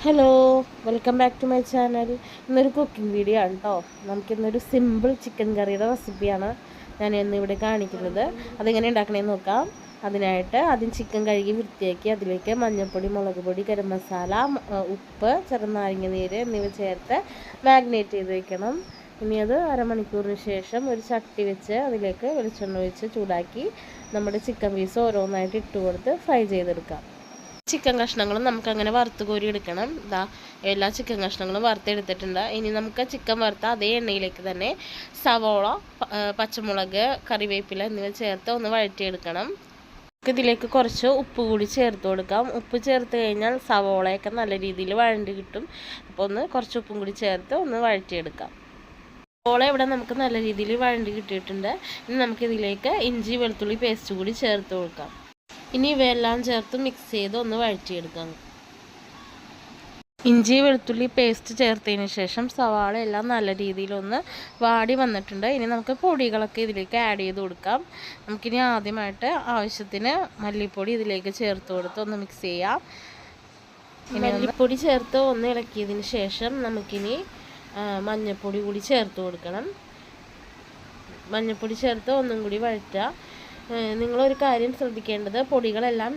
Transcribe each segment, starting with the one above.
Hello, welcome back to my channel. ഇന്നൊരു cooking video ആണ് കേട്ടോ. നമുക്കിന്നൊരു സിമ്പിൾ ചിക്കൻ കറിയുടെ റെസിപ്പിയാണ് ഞാൻ ഇന്നിവിടെ കാണിക്കുന്നത്. അതെങ്ങനെ ഉണ്ടാക്കണമെന്ന് നോക്കാം. അതിനായിട്ട് ആദ്യം ചിക്കൻ കഴുകി വൃത്തിയാക്കി അതിലേക്ക് മഞ്ഞൾപ്പൊടി, മുളക് പൊടി, ഗരം മസാല, ഉപ്പ്, ചെറുനാരങ്ങ നീര് എന്നിവ ചേർത്ത് മാഗ്നേറ്റ് ചെയ്ത് വയ്ക്കണം. ഇനി അത് അരമണിക്കൂറിന് ശേഷം ഒരു ചട്ടി വെച്ച് അതിലേക്ക് വെളിച്ചെണ്ണ ഒഴിച്ച് ചൂടാക്കി നമ്മുടെ ചിക്കൻ പീസ് ഓരോന്നായിട്ട് ഇട്ട് കൊടുത്ത് ഫ്രൈ ചെയ്തെടുക്കാം. ചിക്കൻ കഷ്ണങ്ങളും നമുക്കങ്ങനെ വറുത്ത് കോരി എടുക്കണം. എല്ലാ ചിക്കൻ കഷ്ണങ്ങളും വറുത്തെടുത്തിട്ടുണ്ട്. ഇനി നമുക്ക് ചിക്കൻ വറുത്ത അതേ എണ്ണയിലേക്ക് തന്നെ സവോള, പച്ചമുളക്, കറിവേപ്പില എന്നിവ ചേർത്ത് ഒന്ന് വഴറ്റിയെടുക്കണം. ഇതിലേക്ക് കുറച്ച് ഉപ്പ് കൂടി ചേർത്ത് കൊടുക്കാം. ഉപ്പ് ചേർത്ത് കഴിഞ്ഞാൽ സവോളയൊക്കെ നല്ല രീതിയിൽ വഴണ്ടി കിട്ടും. അപ്പോൾ കുറച്ച് ഉപ്പും കൂടി ചേർത്ത് ഒന്ന് വഴറ്റിയെടുക്കാം. സവോള ഇവിടെ നമുക്ക് നല്ല രീതിയിൽ വഴണ്ടി കിട്ടിയിട്ടുണ്ട്. ഇനി നമുക്കിതിലേക്ക് ഇഞ്ചി വെളുത്തുള്ളി പേസ്റ്റ് കൂടി ചേർത്ത് കൊടുക്കാം. ഇനി ഇവയെല്ലാം ചേർത്ത് മിക്സ് ചെയ്ത് ഒന്ന് വഴറ്റിയെടുക്കാം. ഇഞ്ചി വെളുത്തുള്ളി പേസ്റ്റ് ചേർത്തതിന് ശേഷം സവാള എല്ലാം നല്ല രീതിയിലൊന്ന് വാടി വന്നിട്ടുണ്ട്. ഇനി നമുക്ക് പൊടികളൊക്കെ ഇതിലേക്ക് ആഡ് ചെയ്ത് കൊടുക്കാം. നമുക്കിനി ആദ്യമായിട്ട് ആവശ്യത്തിന് മല്ലിപ്പൊടി ഇതിലേക്ക് ചേർത്ത് കൊടുത്ത് ഒന്ന് മിക്സ് ചെയ്യാം. മല്ലിപ്പൊടി ചേർത്ത് ഒന്ന് ഇളക്കിയതിന് ശേഷം നമുക്കിനി മഞ്ഞൾപ്പൊടി കൂടി ചേർത്ത് കൊടുക്കണം. മഞ്ഞൾപ്പൊടി ചേർത്ത് ഒന്നും കൂടി വഴറ്റുക. നിങ്ങളൊരു കാര്യം ശ്രദ്ധിക്കേണ്ടത്, പൊടികളെല്ലാം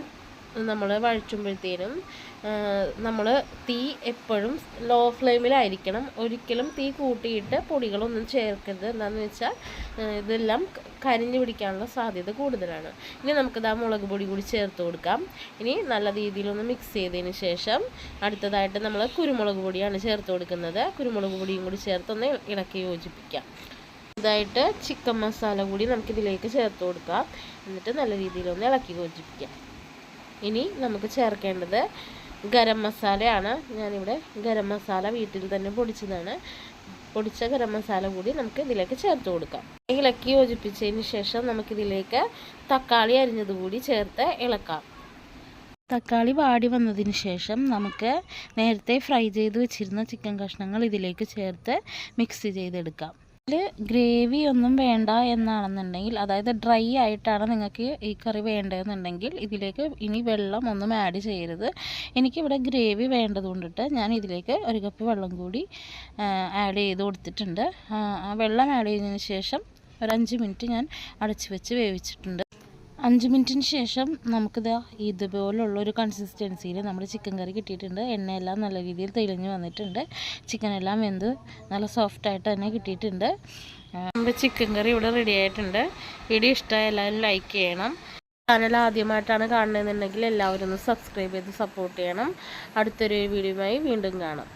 നമ്മൾ വഴറ്റുമ്പോഴത്തേനും നമ്മൾ തീ എപ്പോഴും ലോ ഫ്ലെയിമിലായിരിക്കണം. ഒരിക്കലും തീ കൂട്ടിയിട്ട് പൊടികളൊന്നും ചേർക്കരുത്. എന്താണെന്ന് വെച്ചാൽ ഇതെല്ലാം കരിഞ്ഞു പിടിക്കാനുള്ള സാധ്യത കൂടുതലാണ്. ഇനി നമുക്കിത് മുളക് പൊടി കൂടി ചേർത്ത് കൊടുക്കാം. ഇനി നല്ല രീതിയിലൊന്ന് മിക്സ് ചെയ്തതിന് ശേഷം അടുത്തതായിട്ട് നമ്മൾ കുരുമുളക് പൊടിയാണ് ചേർത്ത് കൊടുക്കുന്നത്. കുരുമുളക് പൊടിയും കൂടി ചേർത്തൊന്ന് ഇളക്കി യോജിപ്പിക്കാം. ഇതായിട്ട് ചിക്കൻ മസാല കൂടി നമുക്കിതിലേക്ക് ചേർത്ത് കൊടുക്കാം. എന്നിട്ട് നല്ല രീതിയിലൊന്ന് ഇളക്കി യോജിപ്പിക്കാം. ഇനി നമുക്ക് ചേർക്കേണ്ടത് ഗരം മസാലയാണ്. ഞാനിവിടെ ഗരം മസാല വീട്ടിൽ തന്നെ പൊടിച്ചതാണ്. പൊടിച്ച ഗരം മസാല കൂടി നമുക്ക് ഇതിലേക്ക് ചേർത്ത് കൊടുക്കാം. ഇളക്കി യോജിപ്പിച്ചതിന് ശേഷം നമുക്കിതിലേക്ക് തക്കാളി അരിഞ്ഞത് കൂടി ചേർത്ത് ഇളക്കാം. തക്കാളി വാടി വന്നതിന് ശേഷം നമുക്ക് നേരത്തെ ഫ്രൈ ചെയ്ത് വെച്ചിരുന്ന ചിക്കൻ കഷ്ണങ്ങൾ ഇതിലേക്ക് ചേർത്ത് മിക്സ് ചെയ്തെടുക്കാം. ഗ്രേവി ഒന്നും വേണ്ട എന്നാണെന്നുണ്ടെങ്കിൽ, അതായത് ഡ്രൈ ആയിട്ടാണ് നിങ്ങൾക്ക് ഈ കറി വേണ്ടതെന്നുണ്ടെങ്കിൽ ഇതിലേക്ക് ഇനി വെള്ളം ഒന്നും ആഡ് ചെയ്യരുത്. എനിക്കിവിടെ ഗ്രേവി വേണ്ടതുകൊണ്ടിട്ട് ഞാൻ ഇതിലേക്ക് ഒരു കപ്പ് വെള്ളം കൂടി ആഡ് ചെയ്ത് കൊടുത്തിട്ടുണ്ട്. വെള്ളം ആഡ് ചെയ്തതിന് ശേഷം ഒരു 5 മിനിറ്റ് ഞാൻ അടച്ചു വെച്ച് വേവിച്ചിട്ടുണ്ട്. 5 മിനിറ്റിന് ശേഷം നമുക്കിത് ഇതുപോലുള്ളൊരു കൺസിസ്റ്റൻസിയിൽ നമ്മുടെ ചിക്കൻ കറി കിട്ടിയിട്ടുണ്ട്. എണ്ണയെല്ലാം നല്ല രീതിയിൽ തെളിഞ്ഞ് വന്നിട്ടുണ്ട്. ചിക്കനെല്ലാം വെന്ത് നല്ല സോഫ്റ്റായിട്ട് തന്നെ കിട്ടിയിട്ടുണ്ട്. നമ്മുടെ ചിക്കൻ കറി ഇവിടെ റെഡി ആയിട്ടുണ്ട്. വീഡിയോ ഇഷ്ടമായ എല്ലാവരും ലൈക്ക് ചെയ്യണം. ചാനൽ ആദ്യമായിട്ടാണ് കാണുന്നതെന്നുണ്ടെങ്കിൽ എല്ലാവരും ഒന്ന് സബ്സ്ക്രൈബ് ചെയ്ത് സപ്പോർട്ട് ചെയ്യണം. അടുത്തൊരു വീഡിയോയുമായി വീണ്ടും കാണാം.